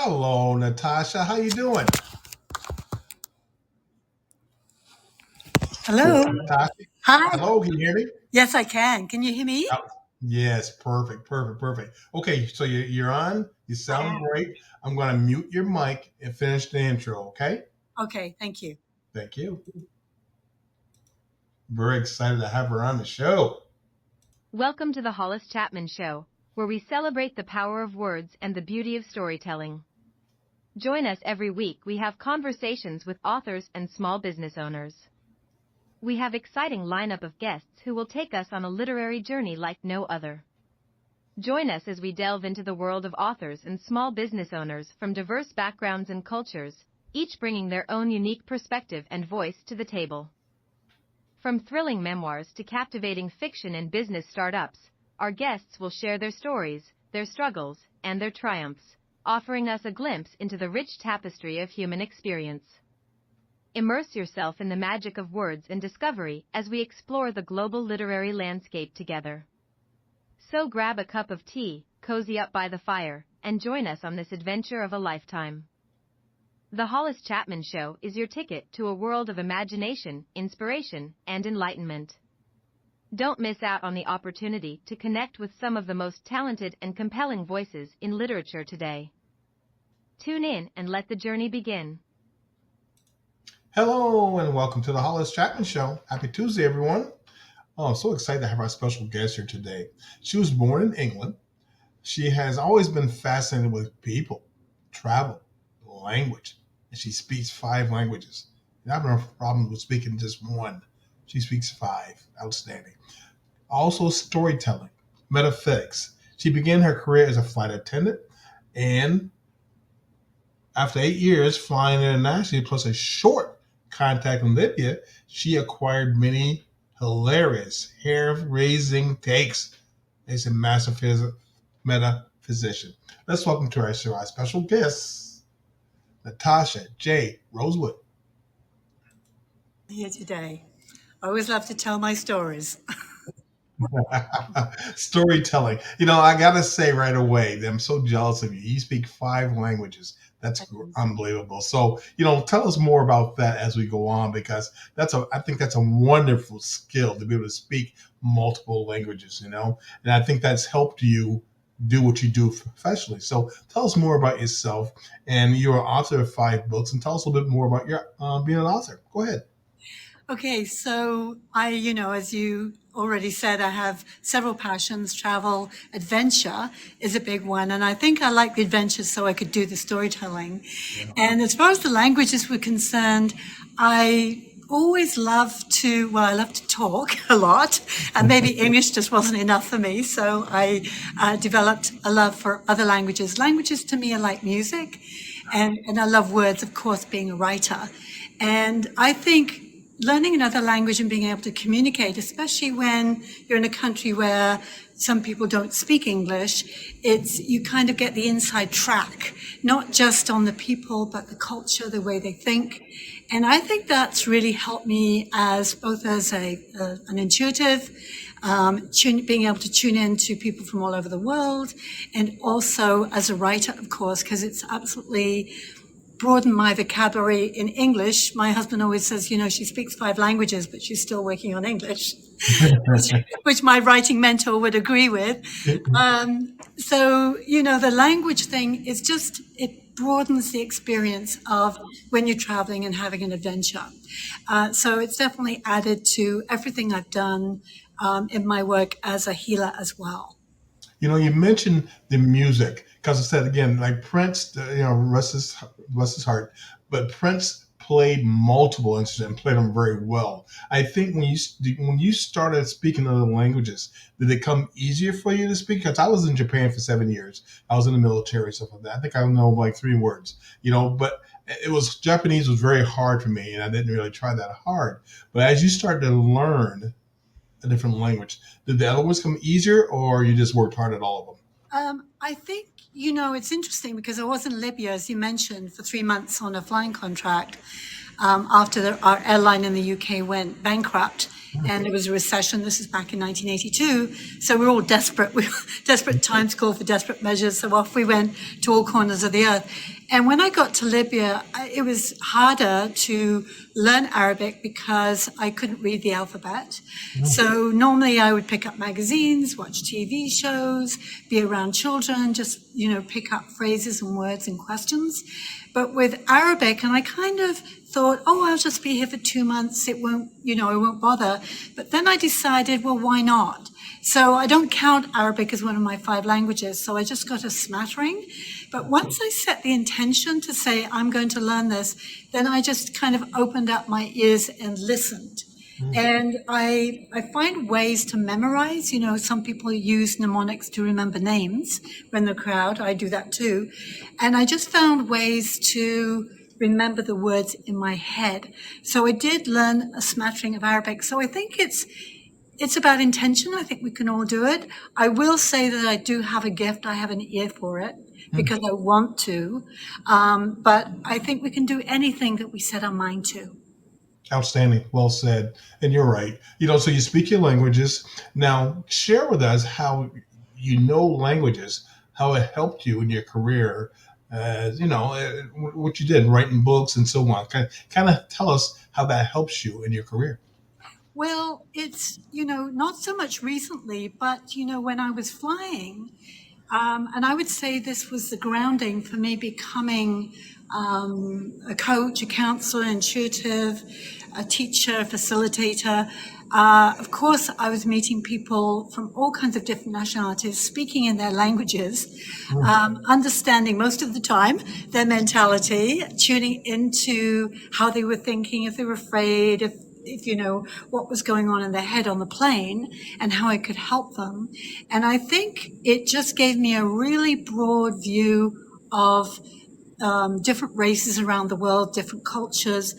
Hello, Natasha. How you doing? Hello. Natasha. Hi. Hello, can you hear me? Yes, I can. Can you hear me? Oh, yes, perfect, perfect, perfect. Okay, so you're on. You I sound am. great. I'm going to mute your mic and finish the intro. Okay. Okay, thank you. Thank you. Very excited to have her on the show. Welcome to the Hollis Chapman Show, where we celebrate the power of words and the beauty of storytelling. Join us every week. We have conversations with authors and small business owners. We have exciting lineup of guests who will take us on a literary journey like no other. Join us as we delve into the world of authors and small business owners from diverse backgrounds and cultures, each bringing their own unique perspective and voice to the table. From thrilling memoirs to captivating fiction and business startups, our guests will share their stories, their struggles, and their triumphs, offering us a glimpse into the rich tapestry of human experience. Immerse yourself in the magic of words and discovery as we explore the global literary landscape together. So grab a cup of tea, cozy up by the fire, and join us on this adventure of a lifetime. The Hollis Chapman Show is your ticket to a world of imagination, inspiration, and enlightenment. Don't miss out on the opportunity to connect with some of the most talented and compelling voices in literature today. Tune in and let the journey begin. Hello, and welcome to the Hollis Chapman Show. Happy Tuesday, everyone. Oh, I'm so excited to have our special guest here today. She was born in England. She has always been fascinated with people, travel, language, and she speaks 5 languages. I have no problem with speaking just one. She speaks 5. Outstanding. Also, storytelling, metaphysics. She began her career as a flight attendant, and after 8 years flying internationally, plus a short contact in Libya, she acquired many hilarious, hair-raising takes as a master metaphysician. Let's welcome to our show our special guest, Natasha J. Rosewood. Here today. I always love to tell my stories. Storytelling. I got to say right away that I'm so jealous of you. You speak 5 languages. That's unbelievable. So, tell us more about that as we go on, because I think that's a wonderful skill to be able to speak multiple languages, and I think that's helped you do what you do professionally. So tell us more about yourself, and you're an author of 5 books, and tell us a little bit more about your being an author. Go ahead. Okay, so as you already said, I have several passions. Travel, adventure is a big one. And I think I like the adventure so I could do the storytelling. Yeah. And as far as the languages were concerned, I always I love to talk a lot, and maybe English just wasn't enough for me. So I developed a love for other languages. Languages to me are like music, and I love words, of course, being a writer. And I think learning another language and being able to communicate, especially when you're in a country where some people don't speak English, you kind of get the inside track, not just on the people, but the culture, the way they think. And I think that's really helped me as an intuitive, being able to tune in to people from all over the world, and also as a writer, of course, because it's absolutely broaden my vocabulary in English. My husband always says, she speaks 5 languages, but she's still working on English, which my writing mentor would agree with. So, the language thing is it broadens the experience of when you're traveling and having an adventure. So it's definitely added to everything I've done in my work as a healer as well. You mentioned the music because I said again, like Prince, rest his heart, but Prince played multiple instruments and played them very well. I think when you started speaking other languages, did it come easier for you to speak? Because I was in Japan for 7 years. I was in the military, stuff like that. I think I know like 3 words, but Japanese was very hard for me, and I didn't really try that hard. But as you start to learn a different language, did the other ones come easier, or you just worked hard at all of them? I think, it's interesting because I was in Libya, as you mentioned, for 3 months on a flying contract after our airline in the UK went bankrupt. and there was a recession. This is back in 1982. So we're all desperate. Desperate times call for desperate measures. So off we went to all corners of the earth. And when I got to Libya, it was harder to learn Arabic because I couldn't read the alphabet. So normally I would pick up magazines, watch TV shows, be around children, just, pick up phrases and words and questions. But with Arabic, and I kind of thought, oh, I'll just be here for 2 months. It won't, I won't bother. But then I decided, well, why not? So I don't count Arabic as one of my 5 languages. So I just got a smattering. But once I set the intention to say, I'm going to learn this, then I just kind of opened up my ears and listened. And I find ways to memorize. Some people use mnemonics to remember names when they're crowd. I do that too. And I just found ways to remember the words in my head. So I did learn a smattering of Arabic. So I think it's about intention. I think we can all do it. I will say that I do have a gift. I have an ear for it because I want to. But I think we can do anything that we set our mind to. Outstanding. Well said. And you're right. So you speak your languages. Now, share with us how languages, how it helped you in your career, what you did, writing books and so on. Kind of tell us how that helps you in your career. Well, it's, not so much recently, but, when I was flying, and I would say this was the grounding for me becoming a coach, a counselor, intuitive, a teacher, a facilitator. Of course, I was meeting people from all kinds of different nationalities, speaking in their languages, understanding most of the time their mentality, tuning into how they were thinking, if they were afraid, if what was going on in their head on the plane and how I could help them. And I think it just gave me a really broad view of different races around the world, different cultures.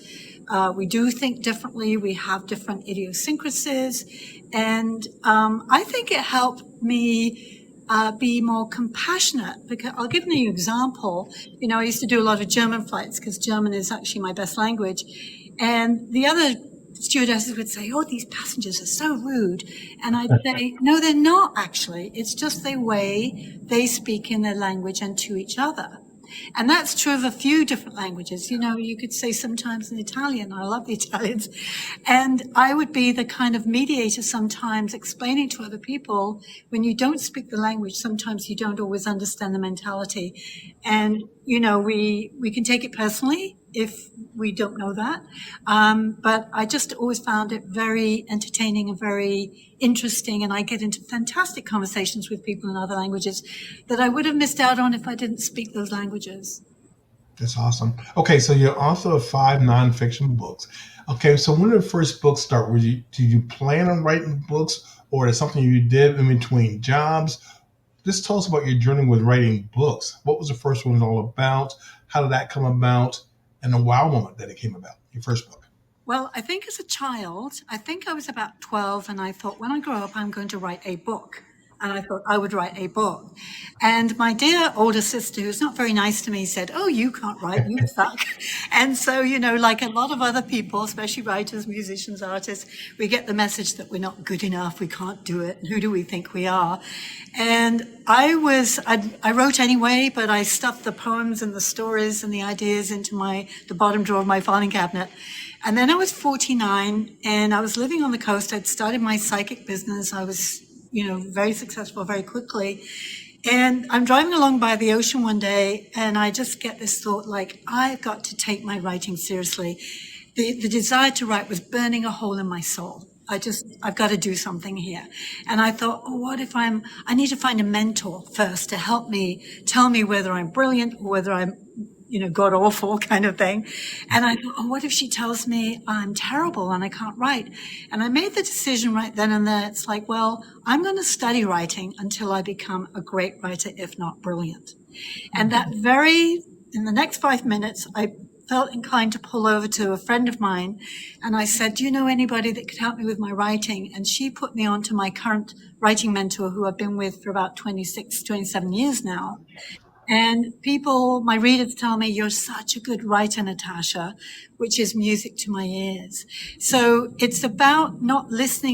We do think differently. We have different idiosyncrasies. And I think it helped me be more compassionate. Because I'll give you an example. I used to do a lot of German flights because German is actually my best language. And the other stewardesses would say, oh, these passengers are so rude. And I'd say, no, they're not actually. It's just the way they speak in their language and to each other. And that's true of a few different languages. You could say sometimes in Italian, I love the Italians. And I would be the kind of mediator sometimes explaining to other people, when you don't speak the language, sometimes you don't always understand the mentality. And, we can take it personally if we don't know that. But I just always found it very entertaining and very interesting. And I get into fantastic conversations with people in other languages that I would have missed out on if I didn't speak those languages. That's awesome. Okay, so you're author of 5 nonfiction books. Okay, so when did the first book start? Did you plan on writing books, or is it something you did in between jobs? Just tell us about your journey with writing books. What was the first one all about? How did that come about? And the wow moment that it came about, your first book. Well, I think as a child, I think I was about 12, and I thought, when I grow up, I'm going to write a book. And I thought I would write a book. And my dear older sister, who's not very nice to me, said, oh, you can't write, you suck. And so, like a lot of other people, especially writers, musicians, artists, we get the message that we're not good enough, we can't do it, and who do we think we are? And I wrote anyway, but I stuffed the poems and the stories and the ideas into the bottom drawer of my filing cabinet. And then I was 49, and I was living on the coast. I'd started my psychic business. I was very successful very quickly. And I'm driving along by the ocean one day, and I just get this thought, I've got to take my writing seriously. The desire to write was burning a hole in my soul. I've got to do something here. And I thought, oh, what if I need to find a mentor first to help me, tell me whether I'm brilliant or whether I'm god awful kind of thing. And I thought, oh, what if she tells me I'm terrible and I can't write? And I made the decision right then and there. It's well, I'm going to study writing until I become a great writer, if not brilliant. And in the next 5 minutes, I felt inclined to pull over to a friend of mine. And I said, do you know anybody that could help me with my writing? And she put me on to my current writing mentor, who I've been with for about 26, 27 years now. And people, my readers tell me, you're such a good writer, Natasha, which is music to my ears. So it's about not listening